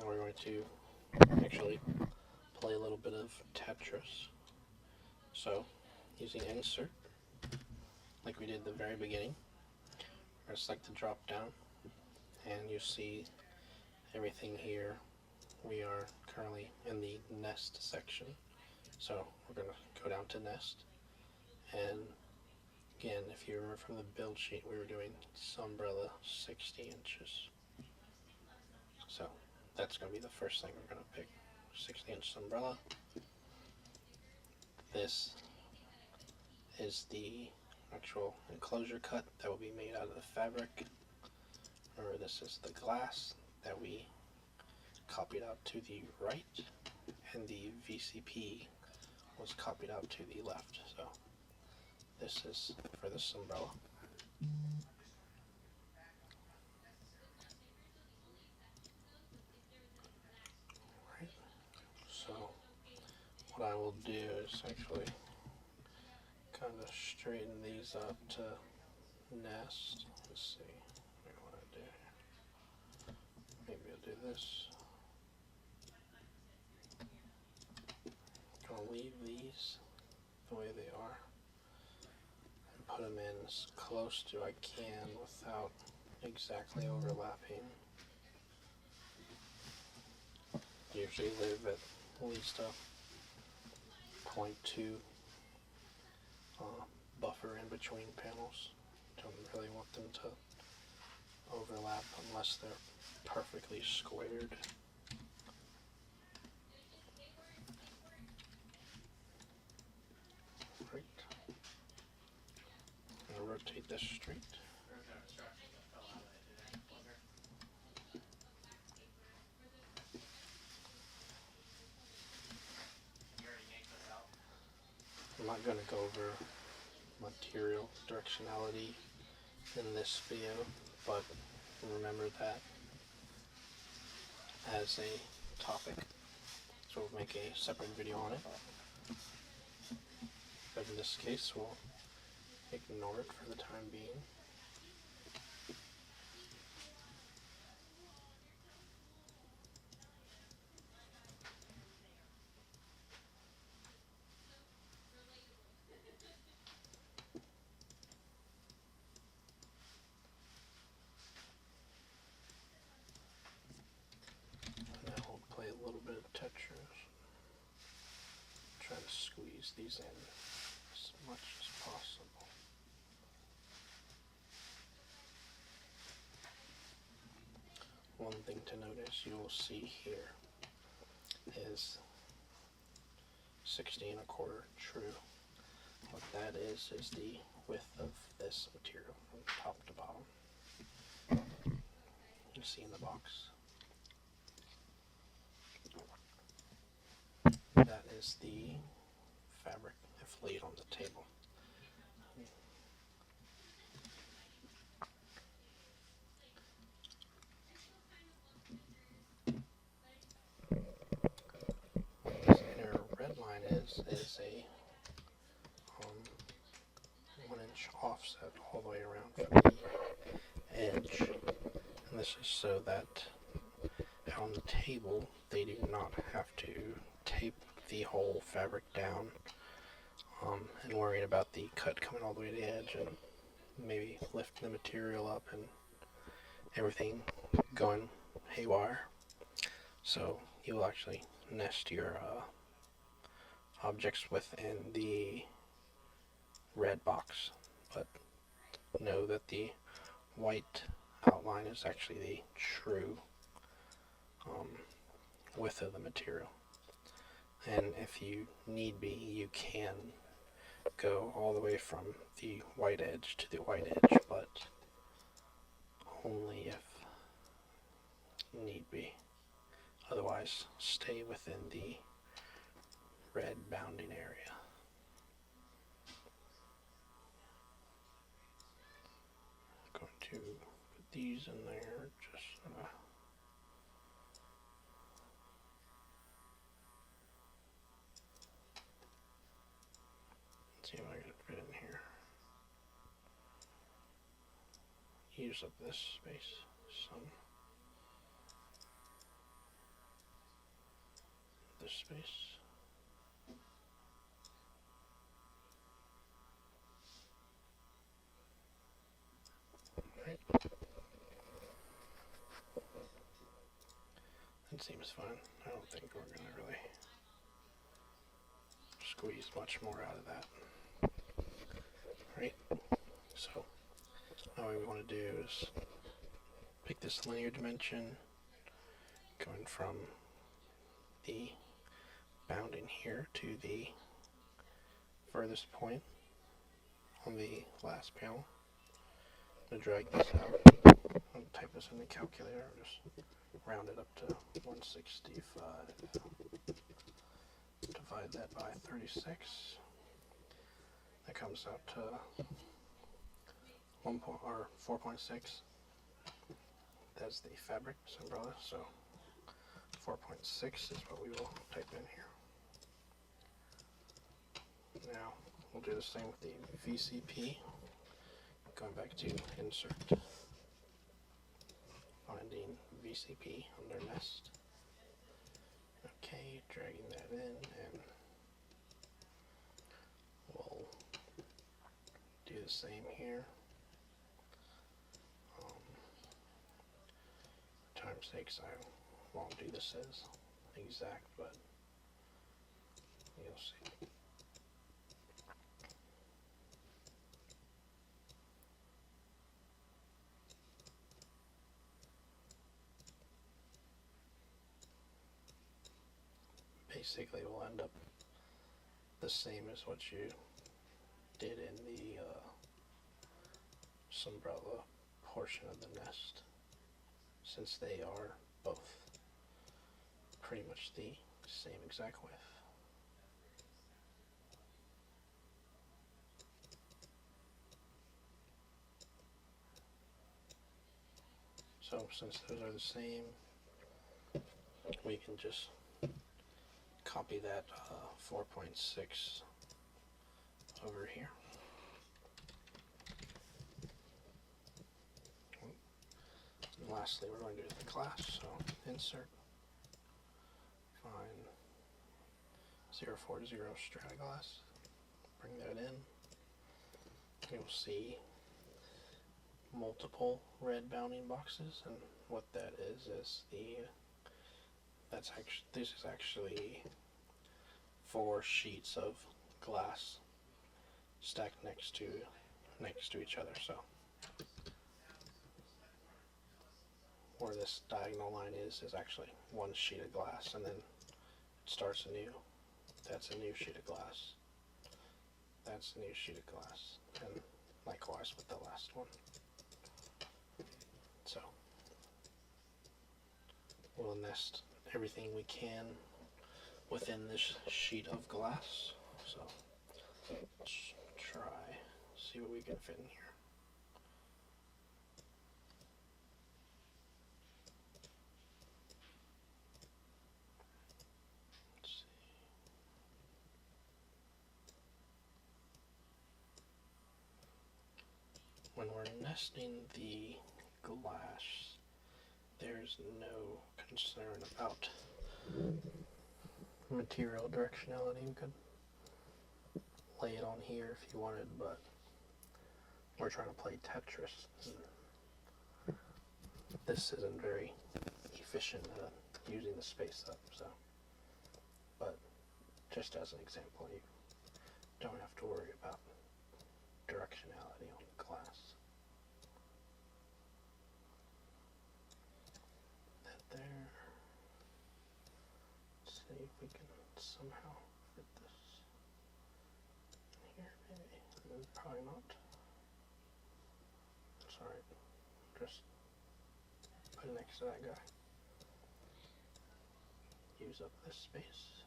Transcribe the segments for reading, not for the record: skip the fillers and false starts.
Now we're going to actually play a little bit of Tetris. So, using insert, like we did at the very beginning, we're going to select the drop down, and you see everything here. We are currently in the nest section, so we're going to go down to nest, and again, if you remember from the build sheet, we were doing umbrella 60 inches. So that's going to be the first thing we're going to pick, 60-inch umbrella. This is the actual enclosure cut that will be made out of the fabric. Remember, this is the glass that we copied out to the right, and the VCP was copied out to the left. So this is for this umbrella. Right. So what I will do is actually kind of straighten these up to nest. Let's see what I do. Maybe I'll do this. I'm gonna leave these the way they are and put them in as close to I can without exactly overlapping. Usually leave at least a 0.2 buffer in between panels. Don't really want them to overlap unless they're perfectly squared. Right. I'm going to rotate this straight. I'm not going to go over material directionality in this video, but remember that as a topic, so we'll make a separate video on it. But in this case, we'll ignore it for the time being. Now we'll play a little bit of Tetris. Try to squeeze these in as much as possible. One thing to notice you will see here is 16 1/4 true. What that is the width of this material from top to bottom. You see in the box. That is the fabric if laid on the table. What this inner red line is a 1-inch offset all the way around from the edge. And this is so that on the table they do not have to tape the whole fabric down and worrying about the cut coming all the way to the edge and maybe lifting the material up and everything going haywire. So you will actually nest your objects within the red box, but know that the white outline is actually the true width of the material. And if you need be, you can go all the way from the white edge to the white edge, but only if need be. Otherwise, stay within the red bounding area. I'm going to put these in there just see if I can fit in here. Use up this space some. this space. Right. That seems fine. I don't think we're going to really squeeze much more out of that. Right? So, all we want to do is pick this linear dimension going from the bounding here to the furthest point on the last panel. I'm going to drag this out. I'll type this in the calculator. I'll just round it up to 165. Divide that by 36. That comes out to 4.6. That's the fabric umbrella, so 4.6 is what we will type in here. Now we'll do the same with the VCP. Going back to insert, finding VCP under nest. Okay, dragging that in, and we'll do the same here. Time's sakes, I won't do this as exact, but you'll see. Basically, will end up the same as what you did in the umbrella portion of the nest, since they are both pretty much the same exact width. So since those are the same, we can just copy that 4.6 over here. And lastly, we're going to do the class, so insert, find 040 Strata-Glass, bring that in. You'll see multiple red bounding boxes, and what that is this is actually 4 sheets of glass stacked next to each other. So where this diagonal line is actually one sheet of glass, and then it starts anew. That's a new sheet of glass. That's a new sheet of glass, and likewise with the last one. So we'll nest everything we can within this sheet of glass. So let's try, see what we can fit in here. Let's see. When we're nesting the glass, there's no concern about material directionality. You could lay it on here if you wanted, but we're trying to play Tetris. This isn't very efficient using the space up, so. But just as an example, you don't have to worry about directionality on the glass. That there. Let's see if we can somehow fit this in here, maybe. Probably not. It's alright. Just put it next to that guy. Use up this space.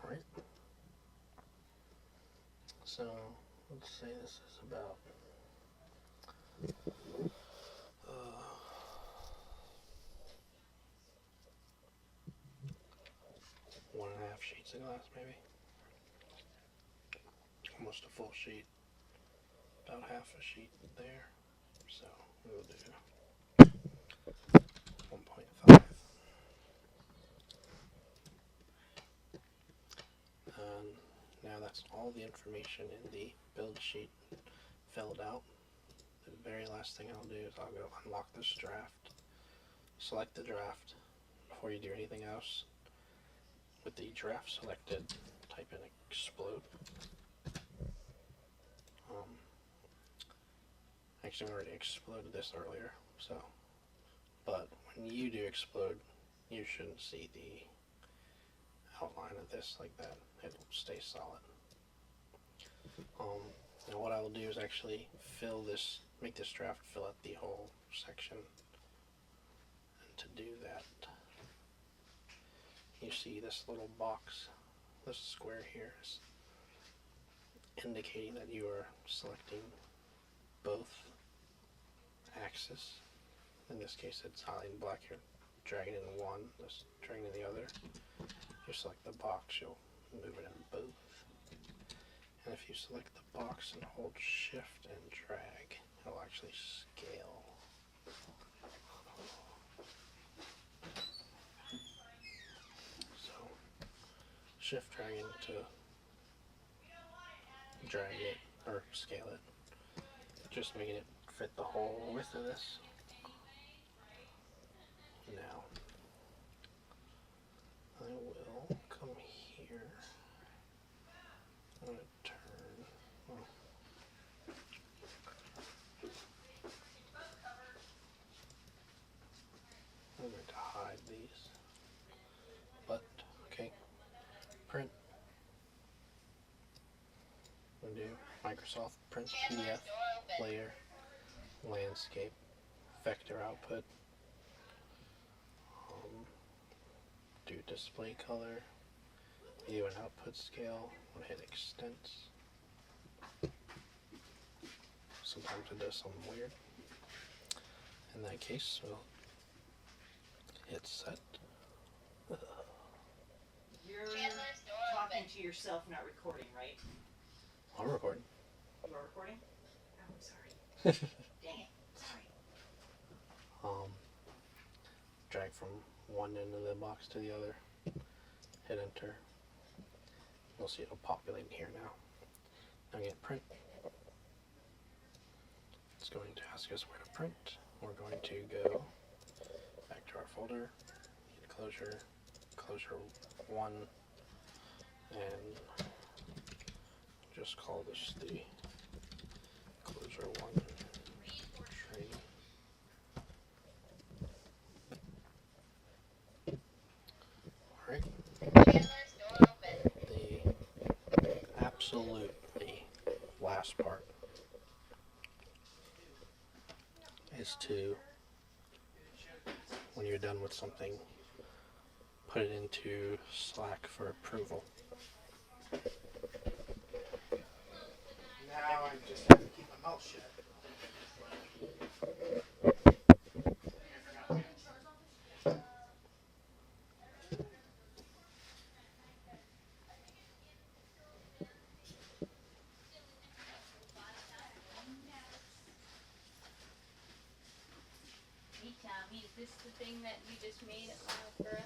Alright. So let's say this is about 1.5 sheets of glass, maybe. almost a full sheet, about half a sheet there. So we'll do 1.5. Now that's all the information in the build sheet filled out. The very last thing I'll do is I'll go unlock this draft, select the draft before you do anything else. With the draft selected, type in explode. Actually, I already exploded this earlier, so. But when you do explode, you shouldn't see the outline of this like that. It'll stay solid. Now what I will do is actually make this draft fill out the whole section. And to do that, you see this little box, this square here is indicating that you are selecting both axes. In this case it's highlighting black here, dragging in one, this dragging in the other. You select the box, you'll move it in both. And if you select the box and hold shift and drag, it'll actually scale. So shift dragging to drag it or scale it, just making it fit the whole width of this. Now I will come here. I'm going to turn. I'm going to hide these. But, okay. Print. I'm going to do Microsoft Print PDF, Layer, Landscape, Vector Output. Do display color, view and output scale. We'll hit extents. Sometimes it does something weird. In that case, we'll hit set. You're talking to yourself, not recording, right? I'm recording. You are recording? Oh, I'm sorry. Dang it. Sorry. Drag from one end of the box to the other. Hit enter. You'll see it'll populate here now. Now get print. It's going to ask us where to print. We're going to go back to our folder, Enclosure, Enclosure 1, and just call this the Enclosure 1 tree. Alright. The absolutely last part is to, when you're done with something, put it into Slack for approval. Now I just have to keep my mouth shut. Hey Tommy, is this the thing that you just made for us?